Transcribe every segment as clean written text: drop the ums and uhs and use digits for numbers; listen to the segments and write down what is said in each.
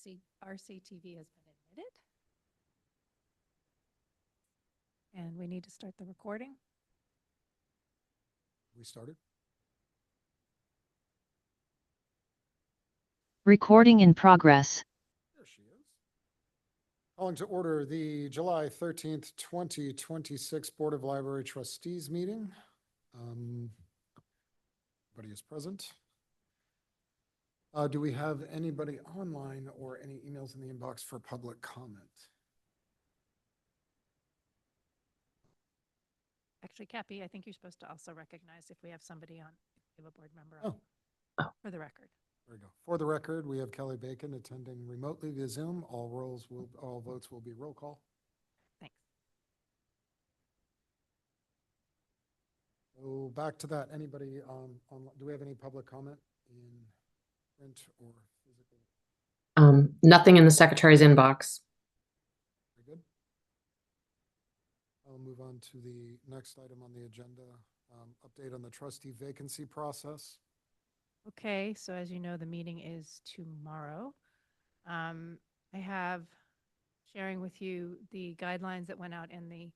RCTV has been admitted. And we need to start the recording. We started. Recording in progress. There she is. Calling to order the July 13th, 2026 Board of Library Trustees meeting. Everybody is present. Do we have anybody online or any emails in the inbox for public comment? Actually, Cappy, I think you're supposed to also recognize if we have somebody on, if we have a board member Oh. on, for the record. There we go. For the record, we have Kelly Bacon attending remotely via Zoom. All votes will be roll call. Thanks. So back to that. Anybody do we have any public comment in print or physical? Nothing in the secretary's inbox. Very good. I'll move on to the next item on the agenda. Update on the trustee vacancy process. Okay, so as you know, the meeting is tomorrow. I have sharing with you the guidelines that went out in these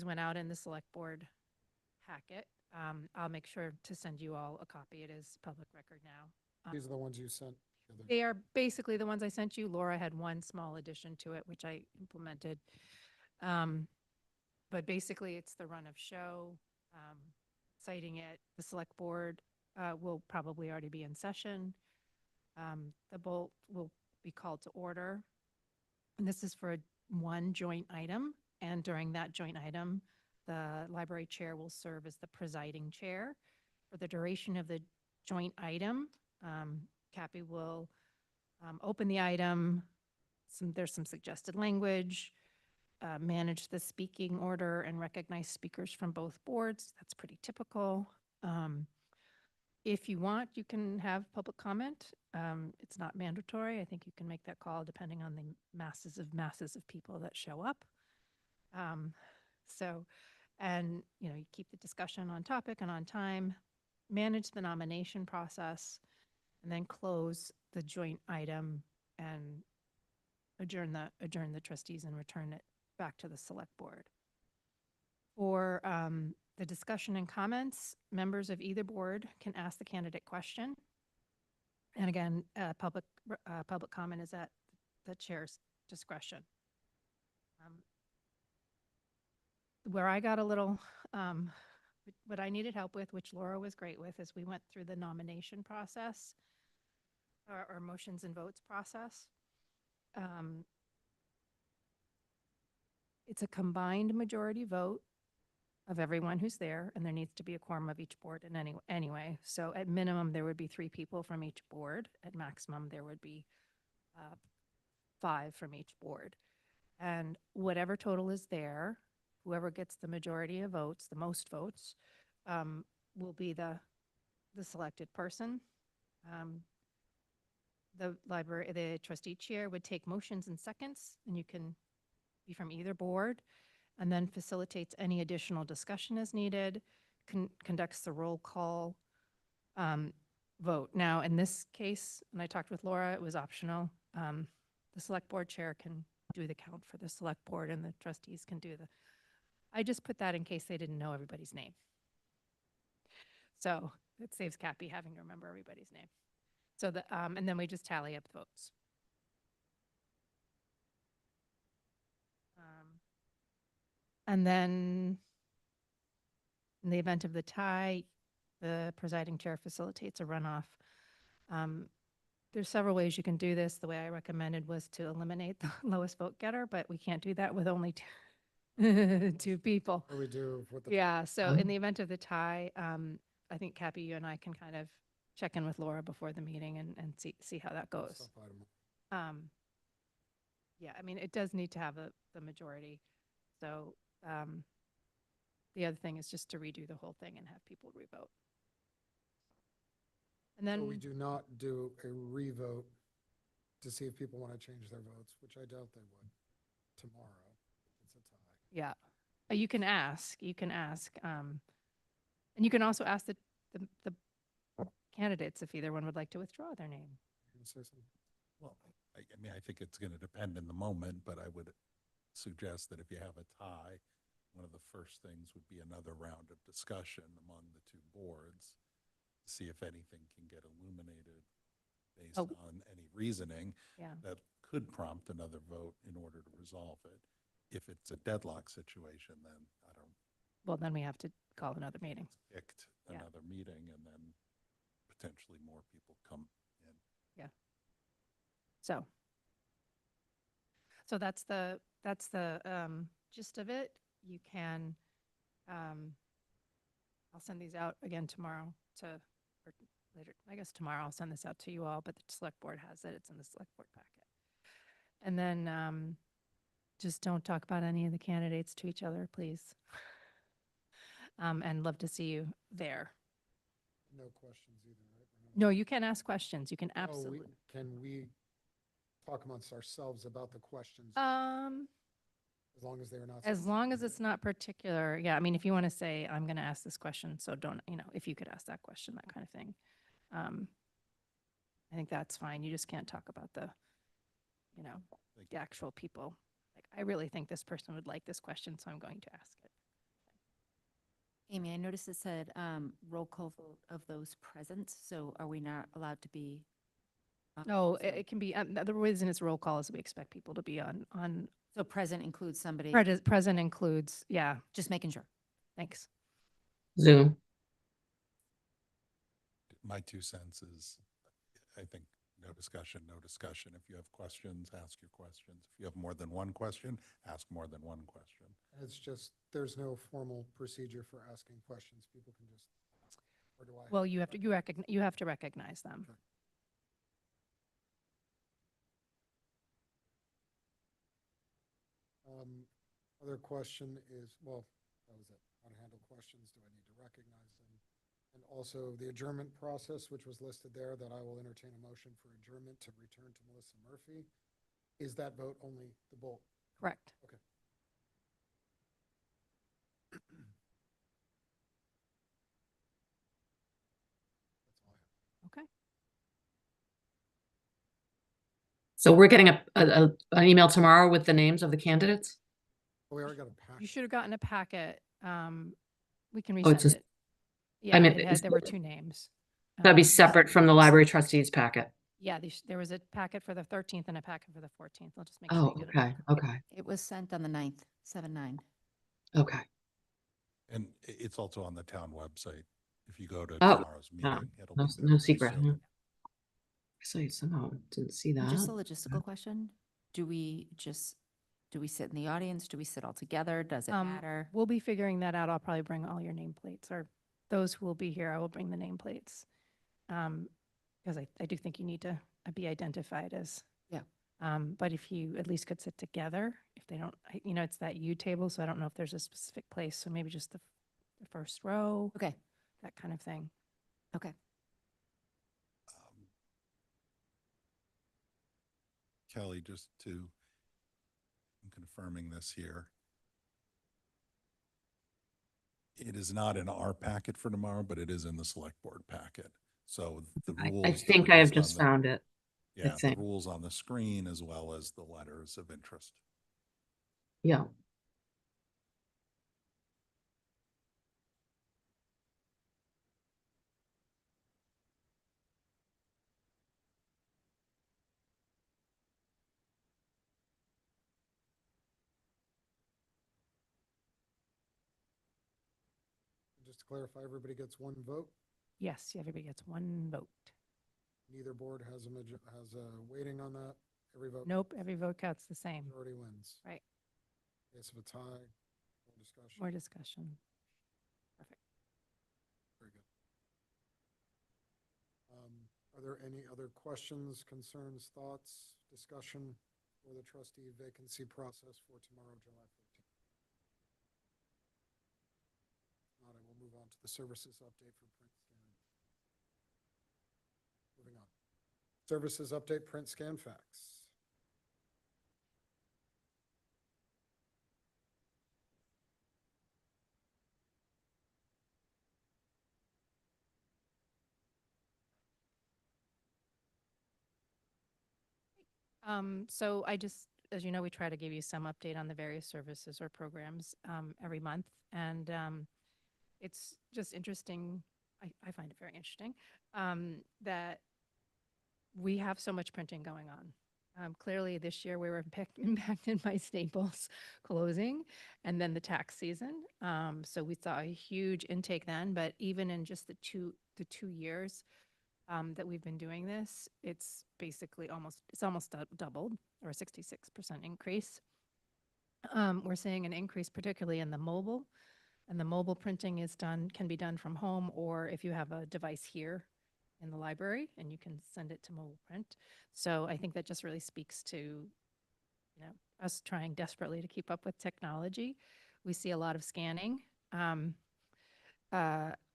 went out in the select board packet. I'll make sure to send you all a copy. It is public record now. These are the ones you sent. They are basically the ones I sent you. Laura had one small addition to it, which I implemented. But basically it's the run of show, citing it. The select board will probably already be in session. The vote will be called to order. And this is for one joint item. And during that joint item, the library chair will serve as the presiding chair. For the duration of the joint item, Cappy will open the item. There's some suggested language, manage the speaking order and recognize speakers from both boards. That's pretty typical. If you want, you can have public comment. It's not mandatory. I think you can make that call depending on the masses of people that show up. And you keep the discussion on topic and on time, manage the nomination process, and then close the joint item and adjourn the trustees and return it back to the select board. For the discussion and comments, members of either board can ask the candidate question. And again, public comment is at the chair's discretion. Where I got a little, what I needed help with, which Laura was great with, is we went through the nomination process or motions and votes process. It's a combined majority vote of everyone who's there, and there needs to be a quorum of each board in anyway. So at minimum, there would be 3 people from each board. At maximum, there would be 5 from each board. And whatever total is there, whoever gets the majority of votes, the most votes, will be the selected person. The trustee chair would take motions and seconds, and you can be from either board, and then facilitates any additional discussion as needed, conducts the roll call vote. Now, in this case, and I talked with Laura, it was optional. The select board chair can do the count for the select board, and the trustees can do I just put that in case they didn't know everybody's name. So it saves Cappy having to remember everybody's name. So and then we just tally up the votes. And then in the event of the tie, the presiding chair facilitates a runoff. There's several ways you can do this. The way I recommended was to eliminate the lowest vote getter, but we can't do that with only 2 people. What do we do with the Yeah, so in the event of the tie, I think Cappy, you and I can kind of check in with Laura before the meeting and see how that goes. Yeah, I mean, it does need to have the majority. So the other thing is just to redo the whole thing and have people revote. And then So we do not do a revote to see if people want to change their votes, which I doubt they would tomorrow. It's a tie. Yeah, you can ask. And you can also ask the candidates if either one would like to withdraw their name. You gonna say something? Well, I mean, I think it's going to depend in the moment, but I would suggest that if you have a tie, one of the first things would be another round of discussion among the two boards to see if anything can get illuminated based Oh. on any reasoning Yeah. that could prompt another vote in order to resolve it. If it's a deadlock situation, then I don't Well, then we have to call another meeting. picked Yeah. another meeting and then potentially more people come in. So that's the gist of it. You can, I'll send these out again tomorrow or later, I guess tomorrow I'll send this out to you all, but the select board has it. It's in the select board packet. And then, just don't talk about any of the candidates to each other, please. And love to see you there. No questions either, right? No, you can ask questions. You can Oh, absolutely. Can we talk amongst ourselves about the questions as long as they are not? As long as it's not particular, yeah, I mean, if you want to say, I'm going to ask this question, so don't, if you could ask that question, that kind of thing. I think that's fine. You just can't talk about the Thank the you. actual people. Like, I really think this person would like this question, so I'm going to ask it. Amy, I noticed it said roll call vote of those present, so are we not allowed to be? No, so- it can be, the reason it's roll call is we expect people to be on, So present includes somebody, present includes, yeah, just making sure. thanks. Zoom. My 2 cents is, I think, no discussion, no discussion. If you have questions, ask your questions. If you have more than one question, ask more than one question. And it's just, there's no formal procedure for asking questions. People can just ask. Or do I? Well, you have to recognize them. Okay. Other question is, well, that was it. Unhandled questions, do I need to recognize them? And also the adjournment process, which was listed there, that I will entertain a motion for adjournment to return to Melissa Murphy. Is that vote only the Bolt? Correct. Okay. That's all I have. Okay. So we're getting an email tomorrow with the names of the candidates? Oh, we already got a packet. You should have gotten a packet. We can Oh, it's resend just- it. Yeah, mean, there were 2 names. That'd be Um, separate from the library trustees packet. Yeah, there was a packet for the 13th and a packet for the 14th. I'll just make sure Oh, you get it. okay, okay, It was sent on the 9th, 7/9. okay. And it's also on the town website. If you go to Oh, tomorrow's no, meeting, it'll no, be there. no secret. So- Yeah. So I somehow didn't see that. Just a logistical question. Do we sit in the audience? Do we sit all together? Does it matter? We'll be figuring that out. I'll probably bring all your nameplates, or those who will be here, I will bring the nameplates. Because I do think you need to be identified as. Yeah. But if you at least could sit together, if they don't, it's that U table, so I don't know if there's a specific place, so maybe just the first row, Okay, that kind of thing. okay. Kelly, just to, I'm confirming this here. It is not in our packet for tomorrow, but it is in the select board packet. So the rules. I that think were I have on just the- found it. Yeah, the think. rules on the screen as well as the letters of interest. Yeah. Just to clarify, everybody gets one vote. Yes, everybody gets one vote. Neither board has a weighting on that. Every vote. Nope, every vote counts the same. Majority wins. Right. Case of a tie, more discussion. More discussion. Perfect. Very good. Are there any other questions, concerns, thoughts, discussion for the trustee vacancy process for tomorrow, July 14th? If not, I will move on to the services update for print scan. Moving on. Services update, print scan fax. So I just, as you know, we try to give you some update on the various services or programs every month. And it's just interesting. I find it very interesting that we have so much printing going on. Clearly, this year we were impacted by Staples closing and then the tax season. So we saw a huge intake then, but even in just the 2 years that we've been doing this, it's basically almost doubled, or a 66% increase. We're seeing an increase particularly in the mobile, and the mobile printing can be done from home, or if you have a device here in the library and you can send it to mobile print. So I think that just really speaks to, us trying desperately to keep up with technology. We see a lot of scanning.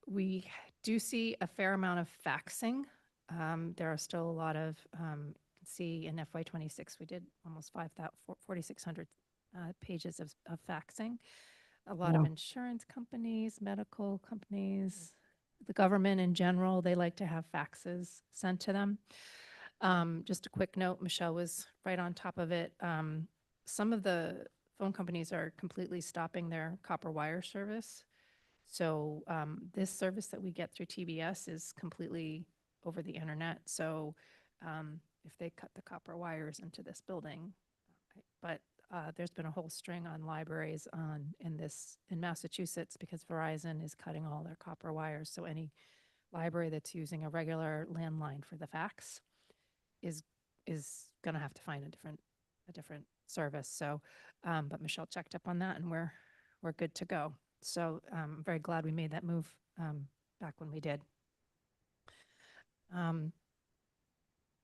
We do see a fair amount of faxing. There are still a lot of, you can see in FY26, we did almost 4,600 pages of faxing. A lot of insurance companies, medical companies, the government in general, they like to have faxes sent to them. Just a quick note, Michelle was right on top of it. Some of the phone companies are completely stopping their copper wire service. So this service that we get through TBS is completely over the internet. So if they cut the copper wires into this building, but there's been a whole string on libraries in Massachusetts because Verizon is cutting all their copper wires. So any library that's using a regular landline for the fax is going to have to find a different service. So, but Michelle checked up on that, and we're good to go. So I'm very glad we made that move back when we did. Can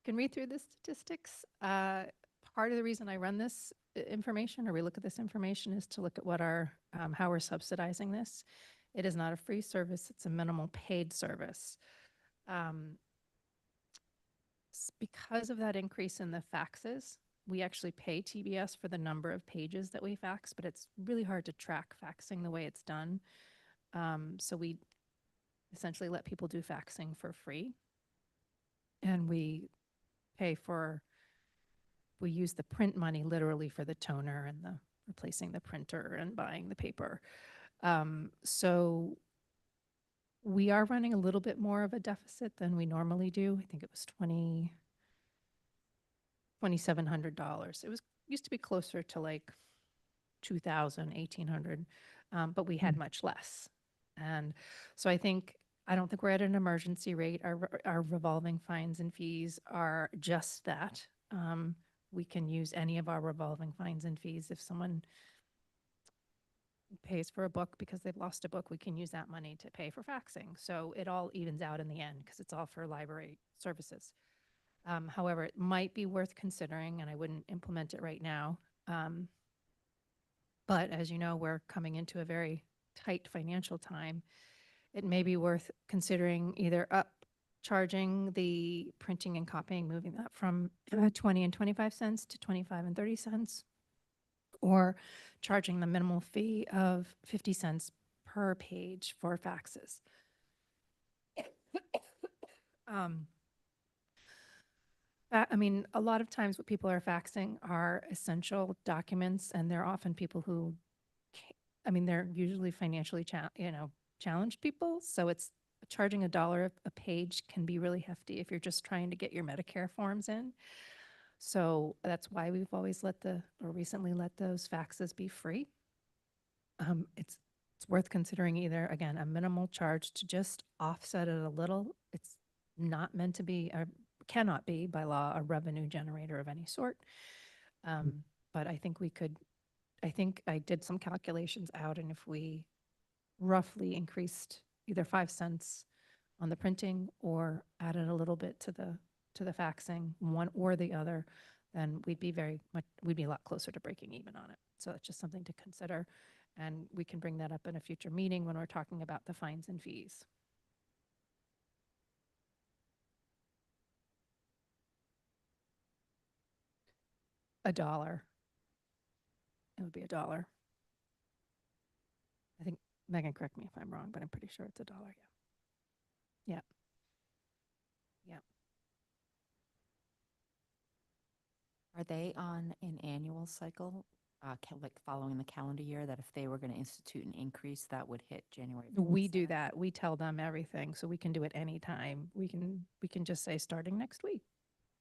read through the statistics. Part of the reason I run this information, or we look at this information, is to look at what how we're subsidizing this. It is not a free service; it's a minimal paid service. Because of that increase in the faxes, we actually pay TBS for the number of pages that we fax, but it's really hard to track faxing the way it's done. So we essentially let people do faxing for free. And we use the print money literally for the toner and the replacing the printer and buying the paper. So we are running a little bit more of a deficit than we normally do. I think it was $2,700. It used to be closer to like 2,000, 1,800, but we had much less. And so I don't think we're at an emergency rate. Our revolving fines and fees are just that. We can use any of our revolving fines and fees. If someone pays for a book because they've lost a book, we can use that money to pay for faxing. So it all evens out in the end because it's all for library services. However, it might be worth considering, and I wouldn't implement it right now. But as you know, we're coming into a very tight financial time. It may be worth considering either charging the printing and copying, moving that from 20 and 25 cents to 25 and 30 cents, or charging the minimal fee of 50 cents per page for faxes. I mean, a lot of times what people are faxing are essential documents, and they're often people who, they're usually financially challenged people. So it's charging $1 a page can be really hefty if you're just trying to get your Medicare forms in. So that's why we've always recently let those faxes be free. It's worth considering either, again, a minimal charge to just offset it a little. It's not meant to be, or cannot be by law, a revenue generator of any sort. But I think I did some calculations out, and if we roughly increased either 5 cents on the printing or added a little bit to the faxing, one or the other, then we'd be a lot closer to breaking even on it. So it's just something to consider, and we can bring that up in a future meeting when we're talking about the fines and fees. $1. It would be $1. I think Megan, correct me if I'm wrong, but I'm pretty sure it's $1. Yeah. Are they on an annual cycle, like following the calendar year, that if they were going to institute an increase, that would hit January? We do 27th? that. We tell them everything, so we can do it anytime. We can just say, starting next week.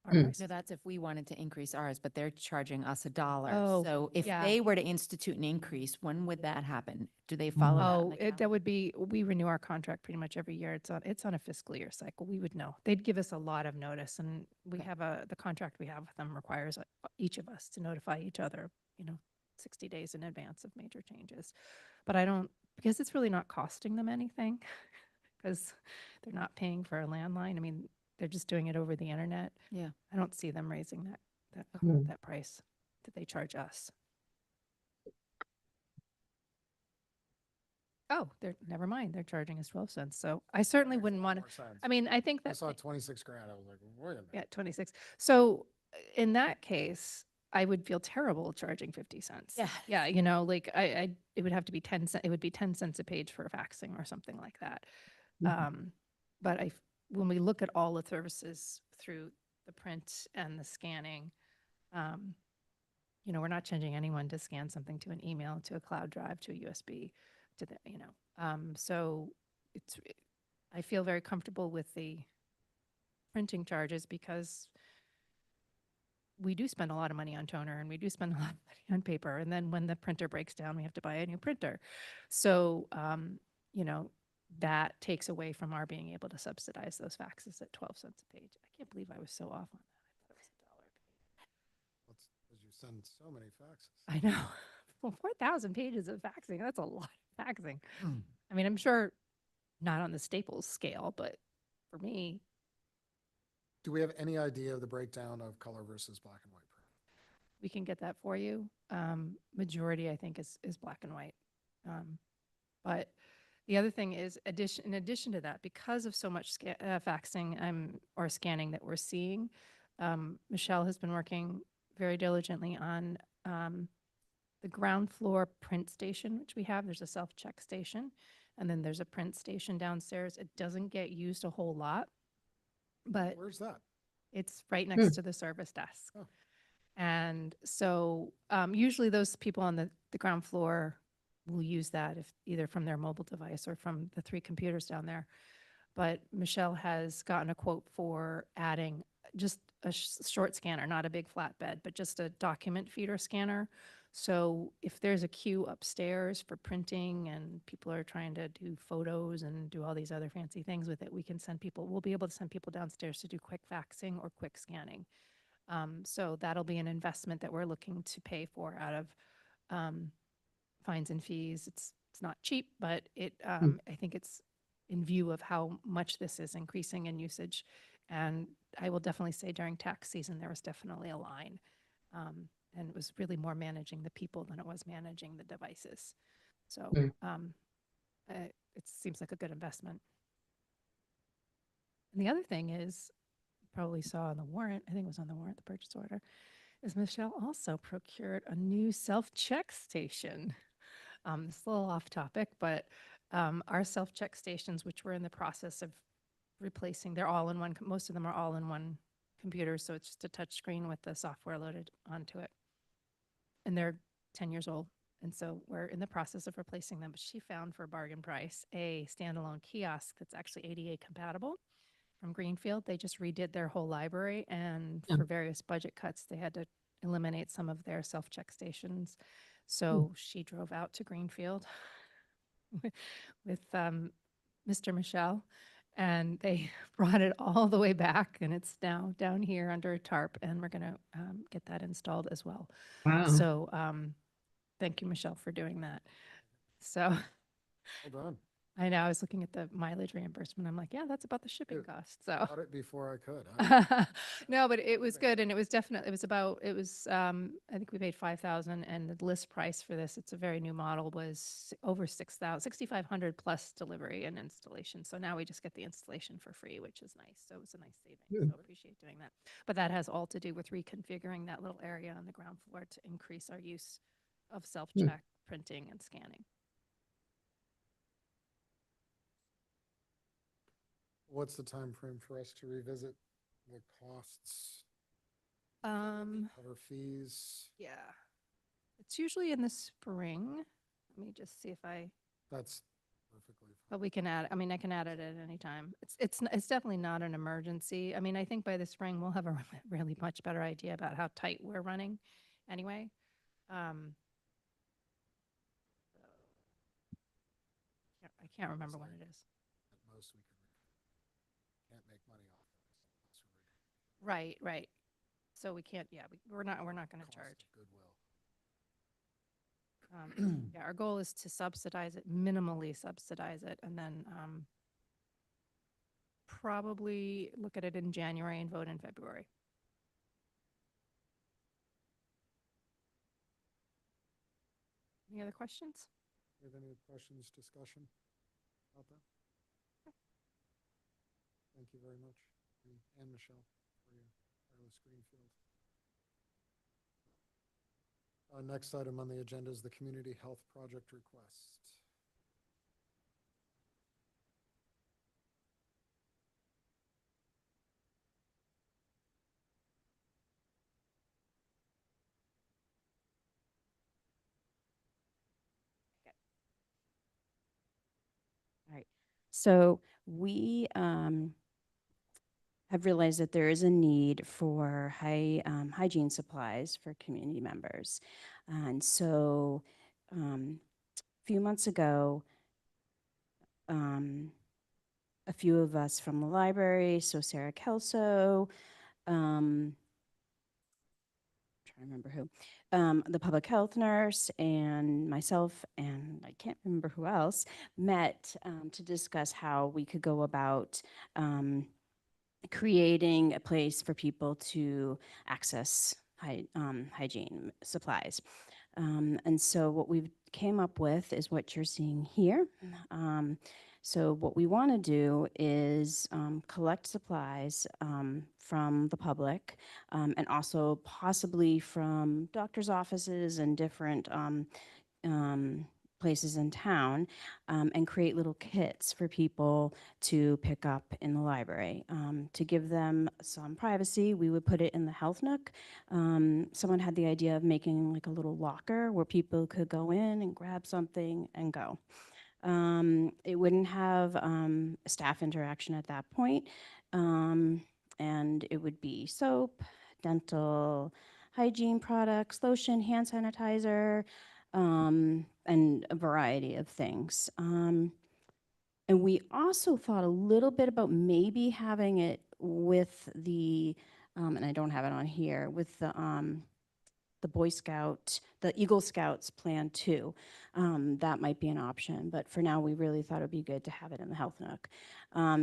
Our Hmm. prices. No, that's if we wanted to increase ours, but they're charging us $1. Oh, So if yeah. they were to institute an increase, when would that happen? Do they follow that? in Oh, the that calendar? would be, we renew our contract pretty much every year. It's on a fiscal year cycle. We would know. They'd give us a lot of notice, and we Okay. have the contract we have with them requires each of us to notify each other, 60 days in advance of major changes. But I don't, because it's really not costing them anything, because they're not paying for a landline. I mean, they're just doing it over the internet. Yeah. I don't see them raising Hmm. that price that they charge us. Oh, never mind. They're charging us 12 cents. So I certainly Makes a wouldn't lot want to. more sense. I mean, I think I that, saw 26 grand. I was like, wait a minute. yeah, 26. So in that case, I would feel terrible charging 50 cents. Yeah. Yeah. Like it would have to be 10 cents. It would be 10 cents a page for faxing or something like that. Mhm. But when we look at all the services through the print and the scanning, um, we're not changing anyone to scan something to an email, to a cloud drive, to a USB, to so I feel very comfortable with the printing charges because we do spend a lot of money on toner and we do spend a lot of money on paper. And then when the printer breaks down, we have to buy a new printer. So, that takes away from our being able to subsidize those faxes at 12 cents a page. I can't believe I was so off on that. I thought it was $1 a page. That's because you send so many faxes. I know. Well, 4,000 pages of faxing, that's a lot of faxing. Hmm. I mean, I'm sure not on the Staples scale, but for me, Do we have any idea of the breakdown of color versus black and white print? we can get that for you. Majority, I think, is black and white. But the other thing is, in addition to that, because of so much faxing or scanning that we're seeing, Michelle has been working very diligently on the ground floor print station, which we have. There's a self-check station, and then there's a print station downstairs. It doesn't get used a whole lot, but Where's that? it's right next to the service desk. Oh. And so usually those people on the ground floor will use that if either from their mobile device or from the 3 computers down there. But Michelle has gotten a quote for adding just a short scanner, not a big flatbed, but just a document feeder scanner. So if there's a queue upstairs for printing and people are trying to do photos and do all these other fancy things with it, we'll be able to send people downstairs to do quick faxing or quick scanning. So that'll be an investment that we're looking to pay for out of fines and fees. It's not cheap, but I think it's in view of how much this is increasing in usage. And I will definitely say during tax season, there was definitely a line. And it was really more managing the people than it was managing the devices. So it seems like a good investment. And the other thing is, you probably saw on the warrant, I think it was on the warrant, the purchase order, is Michelle also procured a new self-check station. It's a little off topic, but our self-check stations, which we're in the process of replacing, they're all in one, most of them are all in one computer, so it's just a touch screen with the software loaded onto it. And they're 10 years old, and so we're in the process of replacing them. But she found for a bargain price a standalone kiosk that's actually ADA compatible from Greenfield. They just redid their whole library, and Yeah. for various budget cuts, they had to eliminate some of their self-check stations. So she drove out to Greenfield with Mr. Michelle, and they brought it all the way back, and it's now down here under a tarp, and we're going to get that installed as well. Wow. So thank you, Michelle, for doing that. So Well done. I know I was looking at the mileage reimbursement. I'm like, yeah, that's about the shipping Dude, cost. So Got it before I could. no, but it was good. And it was definitely, I think we paid 5,000, and the list price for this, it's a very new model, was over 6,500 plus delivery and installation. So now we just get the installation for free, which is nice. So it was a nice savings. So I appreciate doing that. But that has all to do with reconfiguring that little area on the ground floor to increase our use of self-check printing and scanning. What's the time frame for us to revisit the costs? Cover fees, Yeah. It's usually in the spring. Let me just see if that's perfectly fine. but we can add, I mean, I can add it at any time. It's definitely not an emergency. I mean, I think by the spring we'll have a really much better idea about how tight we're running anyway. I can't remember when it is. At most, we can't make money off of this unless we're Right, right. So we can't, yeah, we're not going to cost charge. of goodwill. Yeah, our goal is to subsidize it, minimally subsidize it, and then probably look at it in January and vote in February. Any other questions? You have any questions, discussion about that? Thank you very much, and Michelle, for your wireless Greenfield. Next item on the agenda is the Community Health Project request. All right. So we have realized that there is a need for hygiene supplies for community members. And so a few months ago, a few of us from the library, so Sarah Kelso, trying to remember who, the public health nurse and myself, and I can't remember who else, met to discuss how we could go about creating a place for people to access hygiene supplies. And so what we've came up with is what you're seeing here. So what we want to do is collect supplies from the public and also possibly from doctor's offices and different places in town and create little kits for people to pick up in the library. To give them some privacy, we would put it in the health nook. Someone had the idea of making like a little locker where people could go in and grab something and go. It wouldn't have staff interaction at that point. And it would be soap, dental hygiene products, lotion, hand sanitizer, and a variety of things. And we also thought a little bit about maybe having it with the, and I don't have it on here, with the Boy Scout, the Eagle Scouts plan too. That might be an option, but for now we really thought it'd be good to have it in the Health Nook.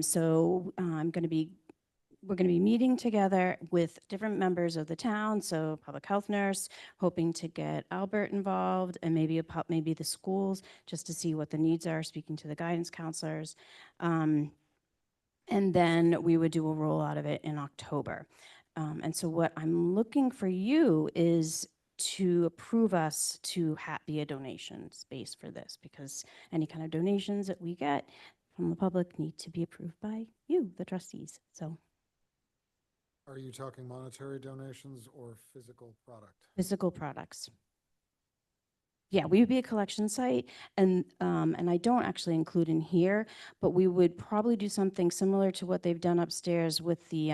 So we're going to be meeting together with different members of the town, so public health nurse, hoping to get Albert involved, and maybe maybe the schools, just to see what the needs are, speaking to the guidance counselors. And then we would do a rollout of it in October. And so what I'm looking for you is to approve us to be a donation space for this, because any kind of donations that we get from the public need to be approved by you, the trustees. So Are you talking monetary donations or physical product? physical products. Yeah, we would be a collection site, and I don't actually include in here, but we would probably do something similar to what they've done upstairs with the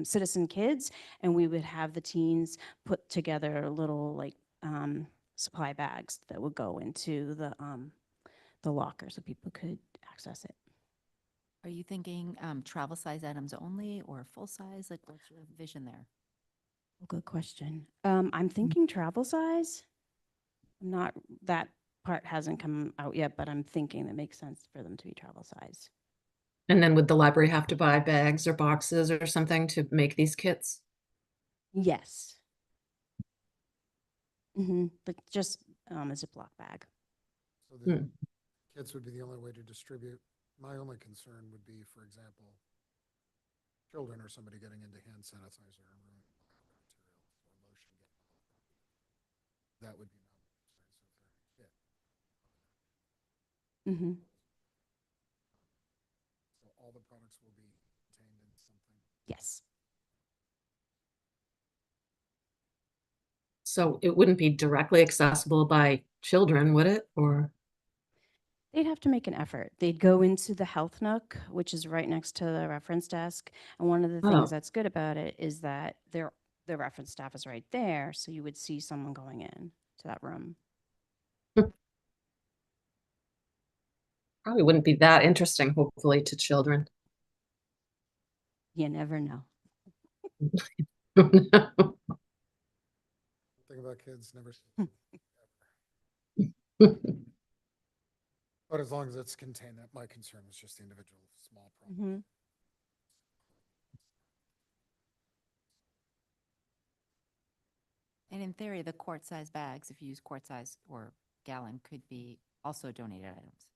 Citizen Kids, and we would have the teens put together little like supply bags that would go into the locker so people could access it. Are you thinking travel size items only or full size? Like, what's your vision there? Good question. I'm thinking travel size. Not, that part hasn't come out yet, but I'm thinking it makes sense for them to be travel size. And then would the library have to buy bags or boxes or something to make these kits? Yes. But just a Ziploc bag. So the Hmm. kits would be the only way to distribute. My only concern would be, for example, children or somebody getting into hand sanitizer and ruining materials or lotion getting all over. That would be my concern. So if they're a kit, so all the products will be contained in something. Yes. So it wouldn't be directly accessible by children, would it? Or, They'd have to make an effort. They'd go into the Health Nook, which is right next to the reference desk. And one of the things oh, that's good about it is that the reference staff is right there, so you would see someone going in to that room. probably wouldn't be that interesting, hopefully, to children. You never know. Think about kids, never. But as long as it's contained, that my concern was just the individual small problem. Mhm. And in theory, the quart-size bags, if you use quart-size or gallon, could be also donated items.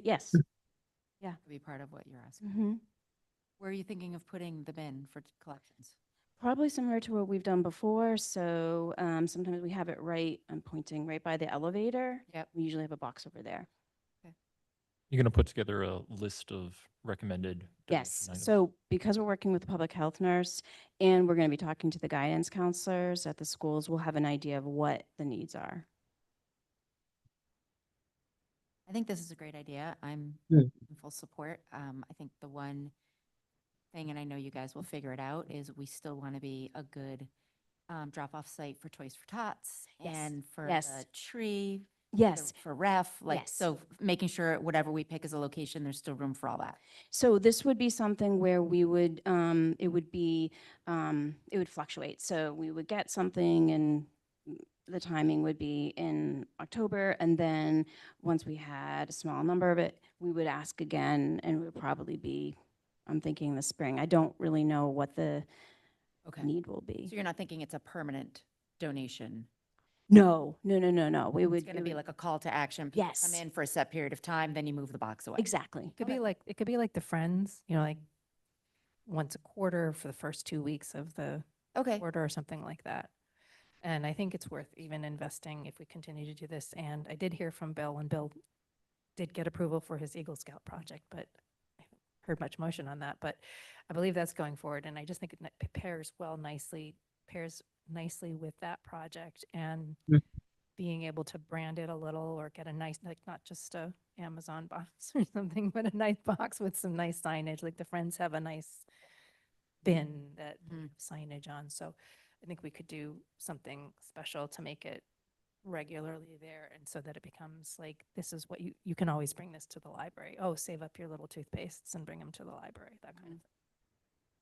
Yes. Could be part of what you're asking. Mhm. Where are you thinking of putting them in for collections? Probably similar to what we've done before. So sometimes we have it right, I'm pointing right by the elevator. Yep. We usually have a box over there. You're going to put together a list of recommended Yes. donation items? So because we're working with the public health nurse and we're going to be talking to the guidance counselors at the schools, we'll have an idea of what the needs are. I think this is a great idea. I'm Hmm. in full support. I think the one thing, and I know you guys will figure it out, is we still want to be a good drop-off site for Toys for Tots Yes. and for Yes. the tree. Yes. For ref, like, Yes. so making sure whatever we pick as a location, there's still room for all that. So this would be something where we would, it would fluctuate. So we would get something and the timing would be in October. And then once we had a small number of it, we would ask again and it would probably be, I'm thinking the spring. I don't really know what the Okay. need will So be. you're not thinking it's a permanent donation? No. It It's would, going to be like a call to action. People come Yes. in for a set period of time, then you move the box away. exactly. It could be like the Friends, like once a quarter for the first 2 weeks of the Okay. quarter or something like that. And I think it's worth even investing if we continue to do this. And I did hear from Bill, and Bill did get approval for his Eagle Scout project, but I haven't heard much motion on that. But I believe that's going forward, and I just think it pairs nicely with that project and Mm. being able to brand it a little or get a nice, like not just a Amazon box or something, but a nice box with some nice signage. Like the Friends have a nice bin that they Mhm. have signage on. So I think we could do something special to make it regularly there, and so that it becomes like, this is what you can always bring this to the library. Oh, save up your little toothpastes and bring them to the library, that kind of thing.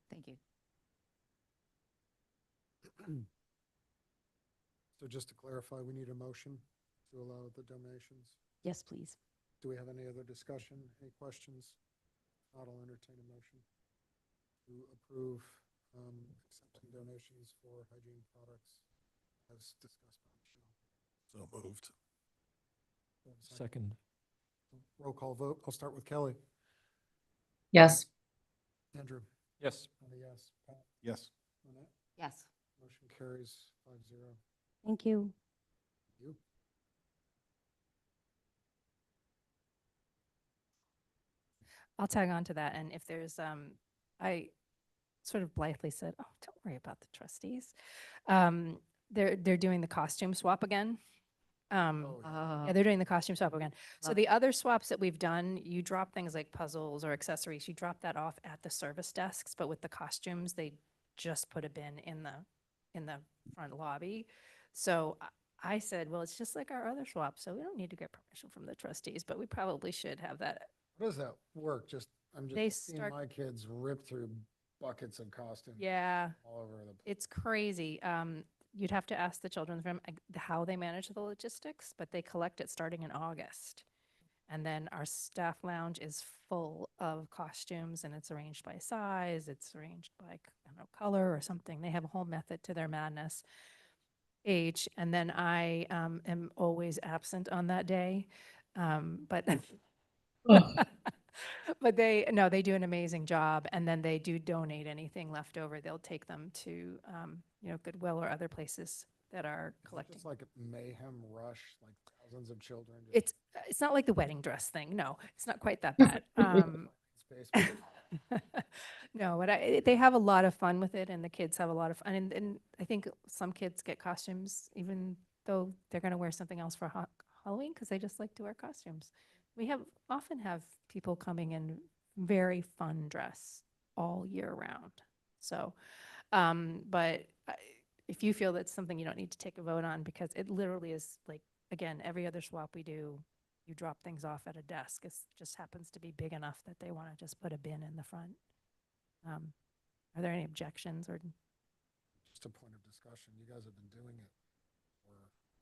Thank you. So just to clarify, we need a motion to allow the donations. Yes, please. Do we have any other discussion, any questions? Not, I'll entertain a motion to approve accepting donations for hygiene products as discussed by Michelle. So moved. Do I have a Second. Roll call vote. I'll start with Kelly. Yes. Andrew? Yes. Yes. Pat? Yes. Lynette? Yes. Motion carries 5-0. Thank you. You? I'll tag on to that, and if there's, I sort of blithely said, oh, don't worry about the trustees. They're doing the costume swap again. Oh, Yeah, they're doing the costume swap again. So Love the other swaps that we've done, you drop things like puzzles or accessories, you drop that off at the service desks, but with the costumes, they just put a bin in the front lobby. So I said, well, it's just like our other swap, so we don't need to get permission from the trustees, but we probably should have that. How does that work? I'm They just seeing start- my kids rip through buckets of costumes Yeah, all over the place. it's crazy. You'd have to ask the children's room how they manage the logistics, but they collect it starting in August. And then our staff lounge is full of costumes, and it's arranged by size, it's arranged by, I don't know, color or something. They have a whole method to their madness. Age, and then I am always absent on that day. But but they do an amazing job, and then they do donate anything left over. They'll take them to Goodwill or other places that are collecting. It's like a mayhem rush, like thousands of children. just It's not like the wedding dress thing. No, it's not quite that bad. space. No, but they have a lot of fun with it, and the kids have a lot of fun. And I think some kids get costumes, even though they're going to wear something else for Halloween, because they just like to wear costumes. We often have people coming in very fun dress all year round. So, but if you feel that's something you don't need to take a vote on, because it literally is like, again, every other swap we do, you drop things off at a desk. It just happens to be big enough that they want to just put a bin in the front. Are there any objections or? Just a point of discussion. You guys have been doing it for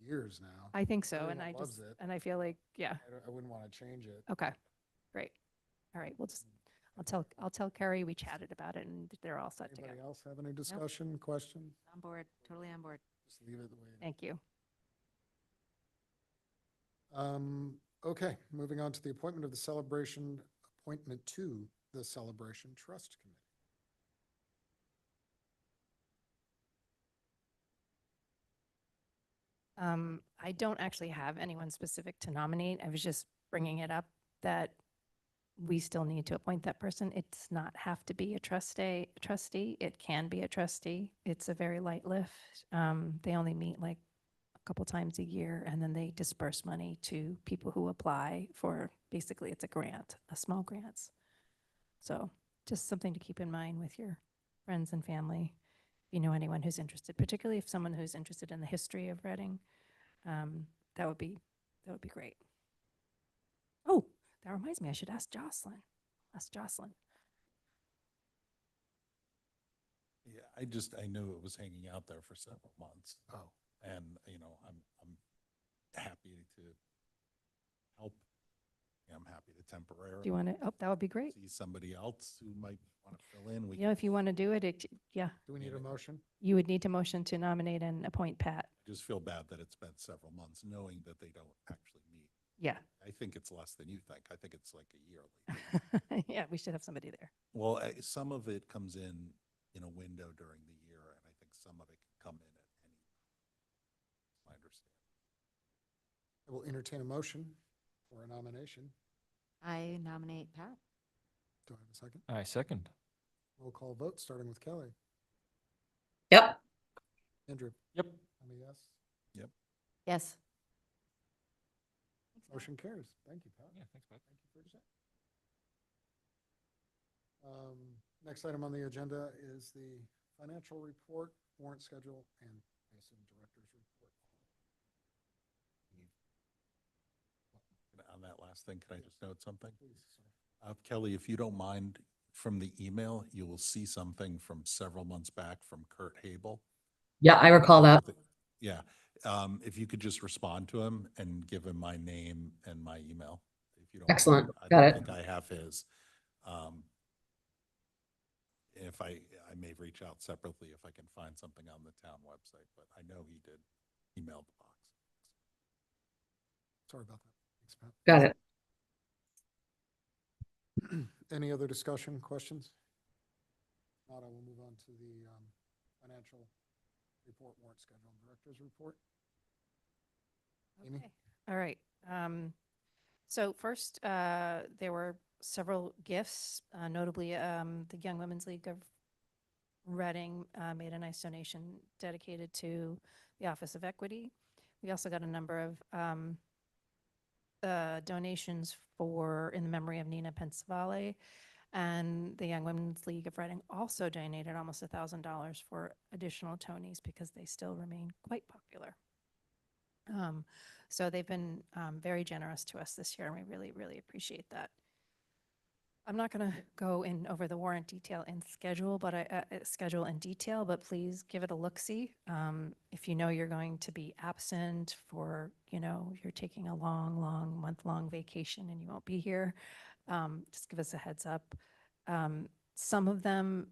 years now. I think so, and Everyone loves it. and I feel like, yeah, I wouldn't want to change it. okay, great. All right, I'll tell Carrie we chatted about it and they're all set to go. Anybody else have any discussion, question? On board, totally on board. Just leave it the way it is. Thank you. Okay, moving on to the appointment of the celebration, appointment to the Celebration Trust Committee. I don't actually have anyone specific to nominate. I was just bringing it up that we still need to appoint that person. It's not have to be a trustee. It can be a trustee. It's a very light lift. They only meet like a couple times a year, and then they disperse money to people who apply for, basically it's a grant, a small grants. So just something to keep in mind with your friends and family. If you know anyone who's interested, particularly if someone who's interested in the history of Reading, that would be great. Oh, that reminds me, I should ask Jocelyn. Yeah, I knew it was hanging out there for several months. Oh. And, I'm happy to help. I'm happy to temporarily Do you want to? Oh, that would be great. see somebody else who might want to fill in. We You know, if you want to do it, yeah, Do we need a motion? you would need to motion to nominate and appoint Pat. just feel bad that it's been several months knowing that they don't actually meet. Yeah. I think it's less than you think. I think it's like a yearly. Yeah, we should have somebody there. Well, some of it comes in a window during the year, and I think some of it can come in at any time. I understand. I will entertain a motion for a nomination. I nominate Pat. Do I have a second? I second. Roll call vote, starting with Kelly. Yep. Andrew? Yep. I'm a yes. Yes. Motion carries. Thank you, Pat. Yeah, thanks, Pat. Thank you for your Next item on the agenda is the financial report, warrant schedule, and I assume director's report. On that last thing, can I just note something? Please, sir. Kelly, if you don't mind, from the email, you will see something from several months back from Kurt Habel. Yeah, I recall that. Yeah, if you could just respond to him and give him my name and my email, if you don't. Excellent. I Got don't it. think I have his. If I may reach out separately if I can find something on the town website, but I know he did email the box. Sorry about that. Thanks, Pat. Got it. Any other discussion, questions? If not, I will move on to the financial report, warrant schedule, and director's report. Amy? Okay. All right. So first, there were several gifts, notably the Young Women's League of Reading made a nice donation dedicated to the Office of Equity. We also got a number of donations in the memory of Nina Pensavalle, and the Young Women's League of Reading also donated almost $1,000 for additional Tonys because they still remain quite popular. So they've been very generous to us this year, and we really, really appreciate that. I'm not going to go in over the warrant detail and schedule, but schedule in detail, but please give it a look-see. If you know you're going to be absent for, you're taking a long, month-long vacation and you won't be here, just give us a heads up. Some of them,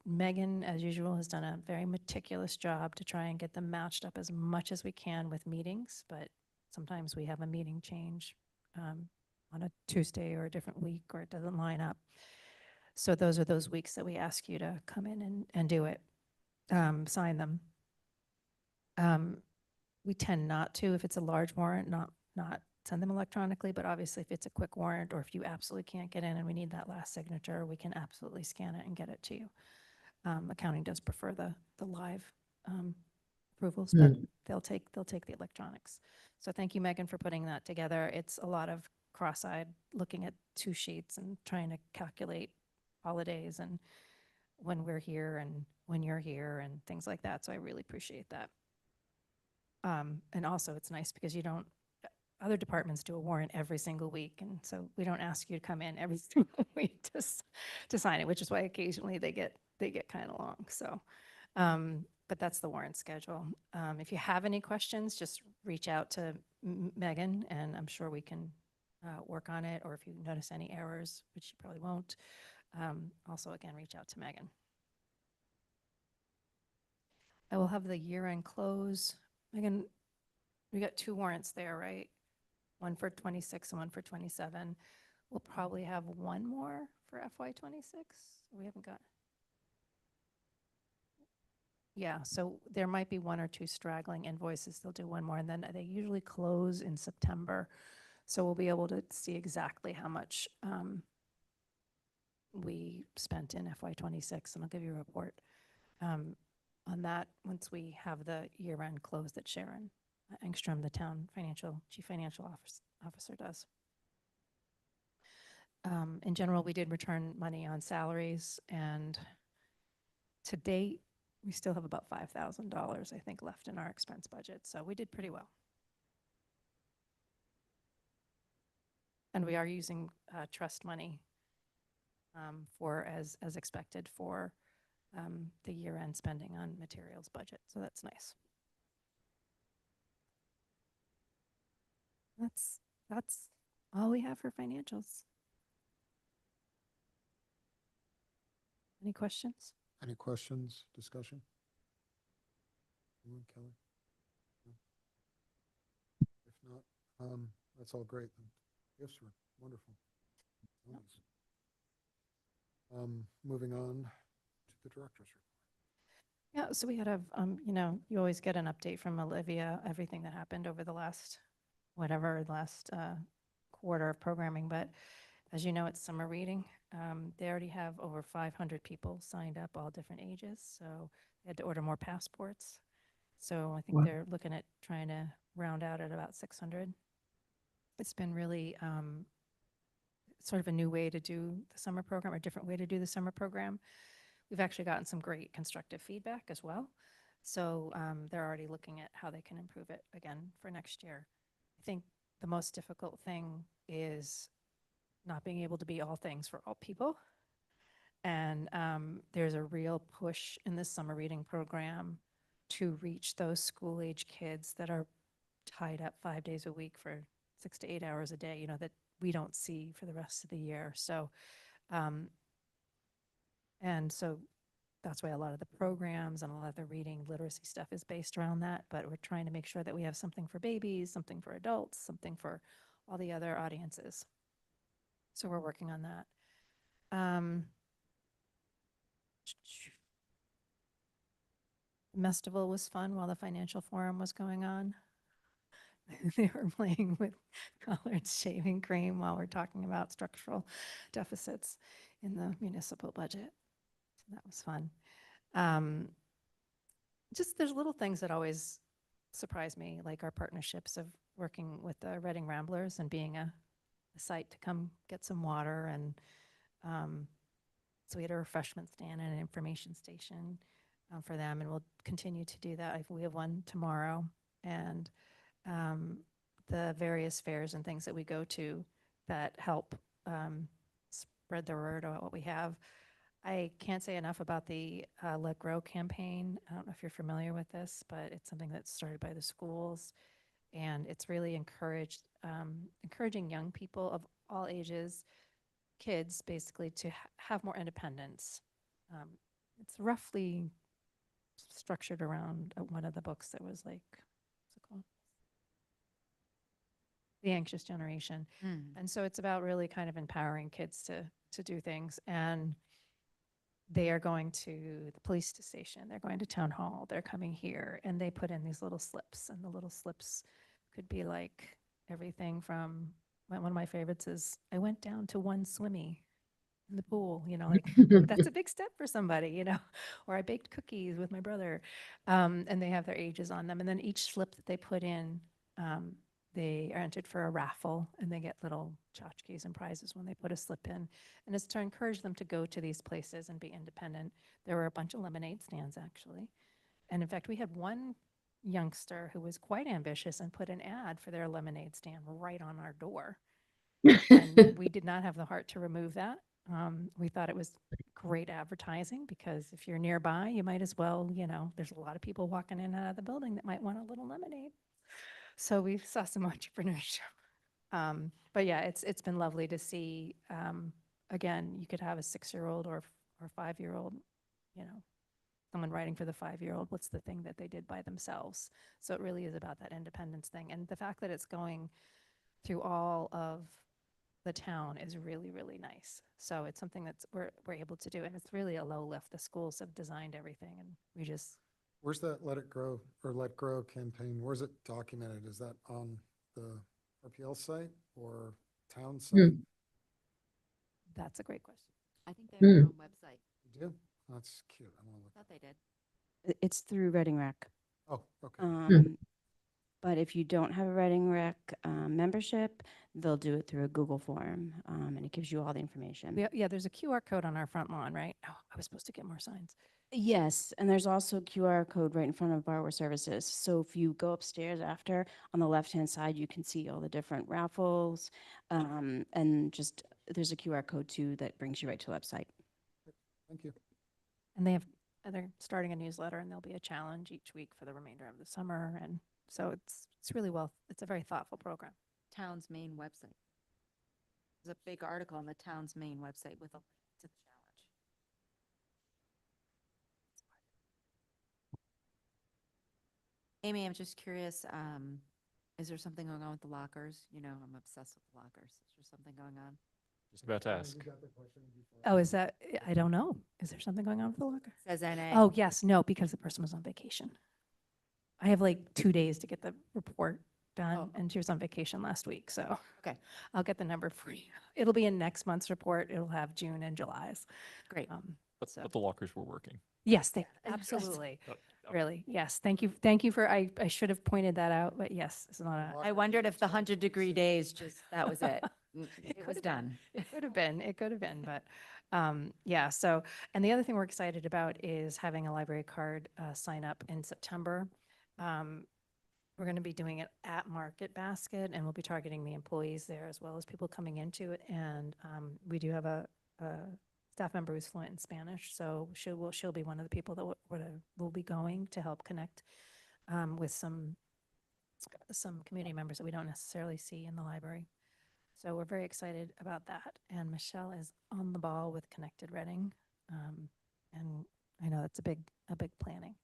Megan, as usual, has done a very meticulous job to try and get them matched up as much as we can with meetings, but sometimes we have a meeting change on a Tuesday or a different week, or it doesn't line up. So those are those weeks that we ask you to come in and do it, sign them. We tend not to, if it's a large warrant, not send them electronically, but obviously if it's a quick warrant or if you absolutely can't get in and we need that last signature, we can absolutely scan it and get it to you. Accounting does prefer the live approvals, but they'll take the electronics. So thank you, Megan, for putting that together. It's a lot of cross-eyed looking at 2 sheets and trying to calculate holidays and when we're here and when you're here and things like that. So I really appreciate that. And also it's nice because you don't, other departments do a warrant every single week. And so we don't ask you to come in every single week to sign it, which is why occasionally they get kind of long. So, but that's the warrant schedule. If you have any questions, just reach out to Megan and I'm sure we can work on it. Or if you notice any errors, which you probably won't, also again, reach out to Megan. I will have the year-end close. Megan, we got 2 warrants there, right? One for 26 and one for 27. We'll probably have one more for FY26. We haven't got. Yeah, so there might be 1 or 2 straggling invoices. They'll do one more, and then they usually close in September. So we'll be able to see exactly how much we spent in FY26, and I'll give you a report on that once we have the year-end close that Sharon Engstrom, the town chief financial officer does. In general, we did return money on salaries, and to date, we still have about $5,000, I think, left in our expense budget. So we did pretty well. And we are using trust money for, as expected, for the year-end spending on materials budget. So that's nice. That's all we have for financials. Any questions? Any questions, discussion? Anyone, Kelly? No? If not, that's all great. The gifts were wonderful. Nice. Moving on to the director's report. Yeah, so we had you always get an update from Olivia, everything that happened over the last, quarter of programming. But as you know, it's summer reading. They already have over 500 people signed up, all different ages. So they had to order more passports. So I think they're looking at trying to round out at about 600. It's been really sort of a new way to do the summer program, or a different way to do the summer program. We've actually gotten some great constructive feedback as well. So they're already looking at how they can improve it again for next year. I think the most difficult thing is not being able to be all things for all people. And there's a real push in this summer reading program to reach those school age kids that are tied up 5 days a week for 6 to 8 hours a day, that we don't see for the rest of the year. So, and so that's why a lot of the programs and a lot of the reading literacy stuff is based around that. But we're trying to make sure that we have something for babies, something for adults, something for all the other audiences. So we're working on that. Mestival was fun while the financial forum was going on. They were playing with colored shaving cream while we're talking about structural deficits in the municipal budget. So that was fun. Just there's little things that always surprise me, like our partnerships of working with the Reading Ramblers and being a site to come get some water. And so we had a refreshment stand and an information station for them, and we'll continue to do that. We have one tomorrow. And the various fairs and things that we go to that help spread the word about what we have. I can't say enough about the Let Grow campaign. I don't know if you're familiar with this, but it's something that's started by the schools, and it's really encouraging young people of all ages, kids basically, to have more independence. It's roughly structured around one of the books that was like, what's it called? The Anxious Generation. And so it's about really kind of empowering kids to do things. And they are going to the police station, they're going to town hall, they're coming here, and they put in these little slips, and the little slips could be like everything from, one of my favorites is, I went down to one swimmy in the pool, like, that's a big step for somebody, or I baked cookies with my brother. And they have their ages on them. And then each slip that they put in, they are entered for a raffle, and they get little tchotchkes and prizes when they put a slip in. And it's to encourage them to go to these places and be independent. There were a bunch of lemonade stands, actually. And in fact, we had one youngster who was quite ambitious and put an ad for their lemonade stand right on our door. And we did not have the heart to remove that. We thought it was great advertising, because if you're nearby, you might as well, there's a lot of people walking in and out of the building that might want a little lemonade. So we saw some entrepreneurship. But yeah, it's been lovely to see. Again, you could have a 6-year-old or 5-year-old, someone writing for the 5-year-old, what's the thing that they did by themselves. So it really is about that independence thing. And the fact that it's going through all of the town is really, really nice. So it's something that's we're able to do. And it's really a low lift. The schools have designed everything, and we just, Where's that Let It Grow or Let Grow campaign? Where's it documented? Is that on the RPL site or town site? that's a great question. I think they have their Hmm. own website. You do? That's cute. I want to look. Thought they did. It's through Reading Rec. Oh, okay. But if you don't have a Reading Rec membership, they'll do it through a Google form, and it gives you all the information. Yeah, there's a QR code on our front lawn, right? Oh, I was supposed to get more signs. Yes, and there's also a QR code right in front of Borrower Services. So if you go upstairs after, on the left-hand side, you can see all the different raffles, and just there's a QR code too that brings you right to the website. Thank you. And they're starting a newsletter, and there'll be a challenge each week for the remainder of the summer. And so it's really it's a very thoughtful program. Town's main website. There's a big article on the town's main website with a link to the challenge. Amy, I'm just curious, is there something going on with the lockers? I'm obsessed with the lockers. Is there something going on? Just about to ask. Oh, is that, I don't know. Is there something going on with the locker? Says NA. Oh, yes, no, because the person was on vacation. I have like 2 days to get the report done, Oh. and she was on vacation last week, so. Okay. I'll get the number for you. It'll be in next month's report. It'll have June and July's. Great. So- But the lockers were working. Yes, they, Yes. absolutely, Oh, really, yes. Thank you for, I should have pointed that out, but yes, it's not a. I wondered if the 100-degree days that was it. It could was have been. done. It could have been, but yeah. So, and the other thing we're excited about is having a library card sign up in September. We're going to be doing it at Market Basket, and we'll be targeting the employees there as well as people coming into it. And we do have a staff member who's fluent in Spanish, so she'll be one of the people that will be going to help connect with some community members that we don't necessarily see in the library. So we're very excited about that. And Michelle is on the ball with Connected Reading. And I know that's a big planning.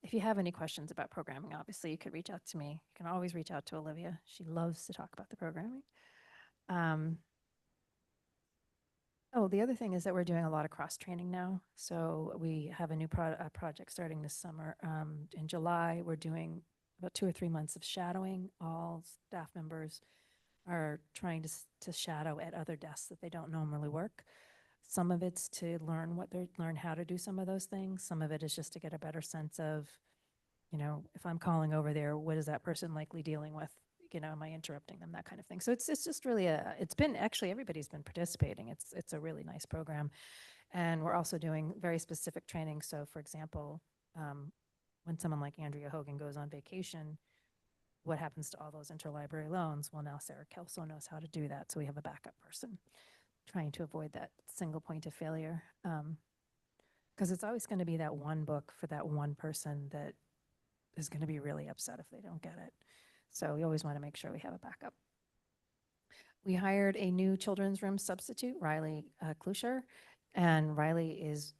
If you have any questions about programming, obviously you could reach out to me. You can always reach out to Olivia. She loves to talk about the programming. Oh, the other thing is that we're doing a lot of cross-training now. So we have a new project starting this summer. In July, we're doing about 2 or 3 months of shadowing. All staff members are trying to shadow at other desks that they don't normally work. Some of it's to learn how to do some of those things. Some of it is just to get a better sense of, if I'm calling over there, what is that person likely dealing with? Am I interrupting them? That kind of thing. So it's just really it's been actually everybody's been participating. It's a really nice program, and we're also doing very specific training. So, for example, when someone like Andrea Hogan goes on vacation, what happens to all those interlibrary loans? Well, now Sarah Kelso knows how to do that, so we have a backup person trying to avoid that single point of failure. Because it's always going to be that one book for that one person that is going to be really upset if they don't get it. So we always want to make sure we have a backup. We hired a new children's room substitute, Riley Kluscher, and Riley is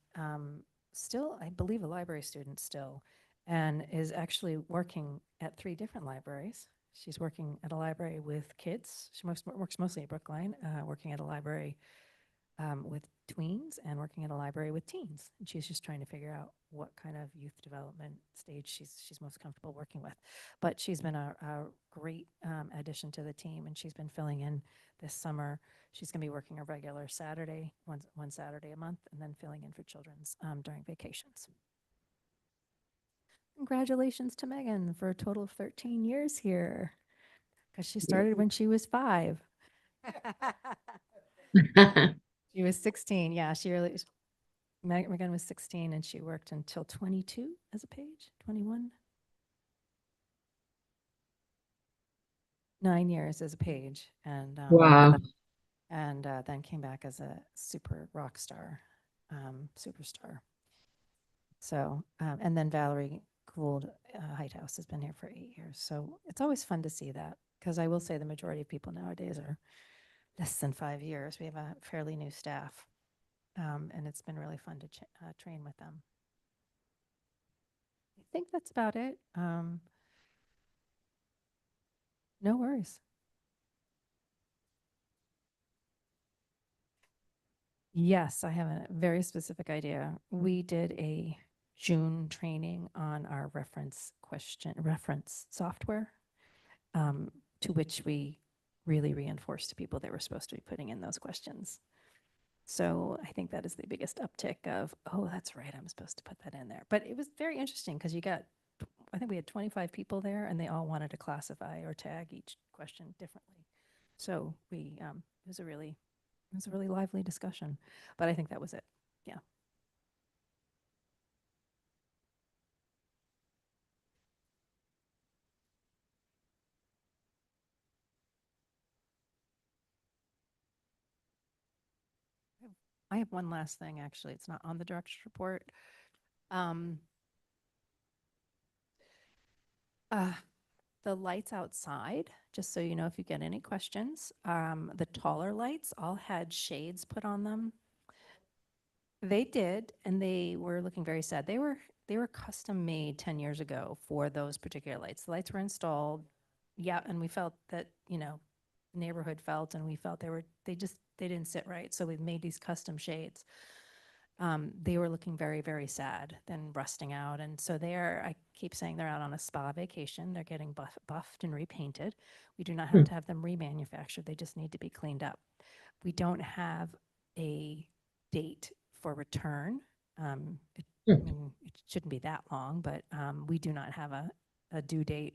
still, I believe, a library student still, and is actually working at 3 different libraries. She's working at a library with kids. She works mostly at Brookline, working at a library with tweens and working at a library with teens. And she's just trying to figure out what kind of youth development stage she's most comfortable working with. But she's been a great addition to the team, and she's been filling in this summer. She's going to be working a regular Saturday, one Saturday a month, and then filling in for children's during vacations. Congratulations to Megan for a total of 13 years here, because she started when she was 5. She was 16. Yeah, she really, Megan was 16 and she worked until 22 as a page, 21. 9 years as a page. And Wow. and then came back as a super rock star, superstar. So, and then Valerie Gould Heighthouse has been here for 8 years. So it's always fun to see that, because I will say the majority of people nowadays are less than 5 years. We have a fairly new staff, and it's been really fun to train with them. I think that's about it. No worries. Yes, I have a very specific idea. We did a June training on our reference software, to which we really reinforced to people they were supposed to be putting in those questions. So I think that is the biggest uptick of, oh, that's right, I'm supposed to put that in there. But it was very interesting because I think we had 25 people there, and they all wanted to classify or tag each question differently. So it was a really lively discussion, but I think that was it. Yeah. I have one last thing, actually. It's not on the director's report. The lights outside, just so you know, if you get any questions, the taller lights all had shades put on them. They did, and they were looking very sad. They were custom made 10 years ago for those particular lights. The lights were installed. Yeah, and we felt that, the neighborhood felt, and we felt they didn't sit right. So we've made these custom shades. They were looking very, very sad, then rusting out. And so I keep saying they're out on a spa vacation. They're getting buffed and repainted. We do not have to have them remanufactured. They just need to be cleaned up. We don't have a date for return. I mean, it shouldn't be that long, but we do not have a due date.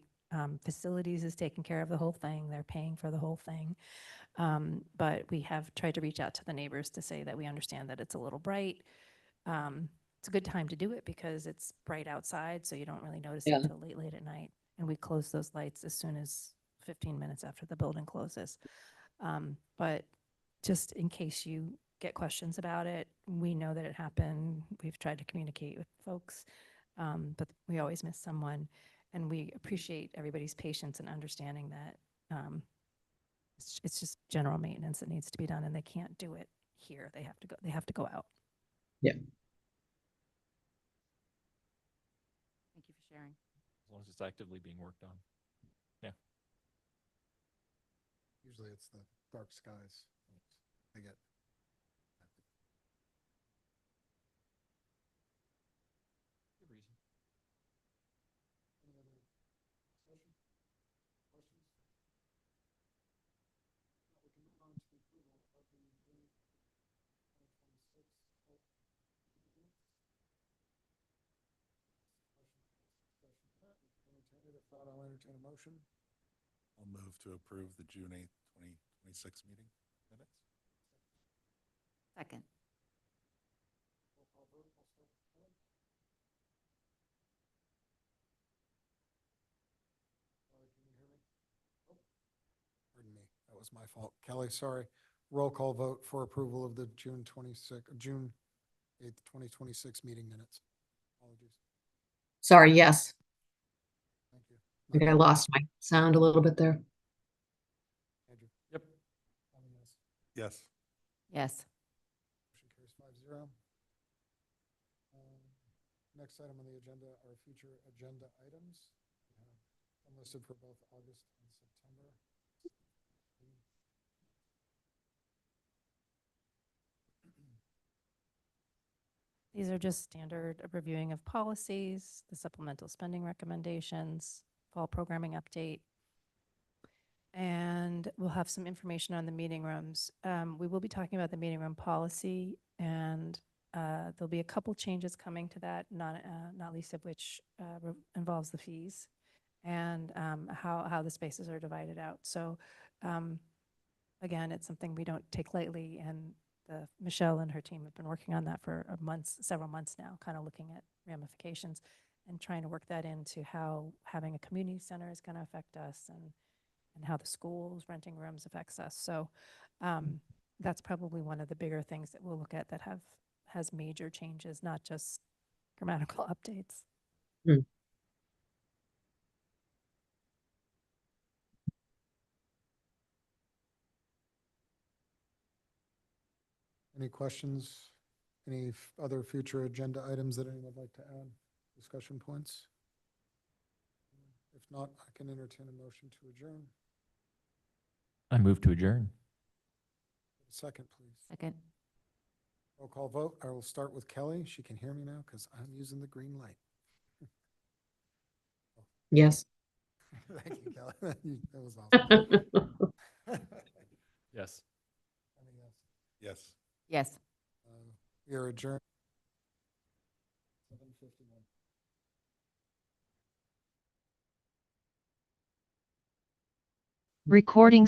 Facilities is taking care of the whole thing. They're paying for the whole thing. But we have tried to reach out to the neighbors to say that we understand that it's a little bright. It's a good time to do it because it's bright outside, so you don't really notice it till late at night. And we close those lights as soon as 15 minutes after the building closes. But just in case you get questions about it, we know that it happened. We've tried to communicate with folks, but we always miss someone. And we appreciate everybody's patience and understanding that it's just general maintenance that needs to be done, and they can't do it here. They have to go out. Yeah. Thank you for sharing. As long as it's actively being worked on. Usually it's the dark skies. They get. Good reason. Any other discussion? Questions? Now we can move on to the approval of the June 2026 minutes. If not, I'll entertain a motion. I'll move to approve the June 8th, 2026 meeting minutes. Second. Roll call vote. I'll start with Kelly. Kelly, can you hear me? Oh, pardon me. That was my fault. Kelly, sorry. Roll call vote for approval of the June 8th, 2026 meeting minutes. Apologies. Sorry, yes. Thank you. I think I lost my sound a little bit there. Andrew? Yep. Yes. Yes. Motion carries 5-0. Next item on the agenda are future agenda items. We have them listed for both August and September. These are just standard reviewing of policies, the supplemental spending recommendations, fall programming update. And we'll have some information on the meeting rooms. We will be talking about the meeting room policy, and there'll be a couple changes coming to that, not least of which involves the fees and how the spaces are divided out. So again, it's something we don't take lightly, and Michelle and her team have been working on that for several months now, kind of looking at ramifications and trying to work that into how having a community center is going to affect us, and how the schools renting rooms affects us. So that's probably one of the bigger things that we'll look at that has major changes, not just grammatical updates. Any questions? Any other future agenda items that anyone would like to add? Discussion points? If not, I can entertain a motion to adjourn. I move to adjourn. Second, please. Second. Roll call vote. I will start with Kelly. She can hear me now because I'm using the green light. Yes. Thank you, Kelly. That was awesome. Yes. Anything else? Yes. Yes. We are adjourned. 7:51. Recording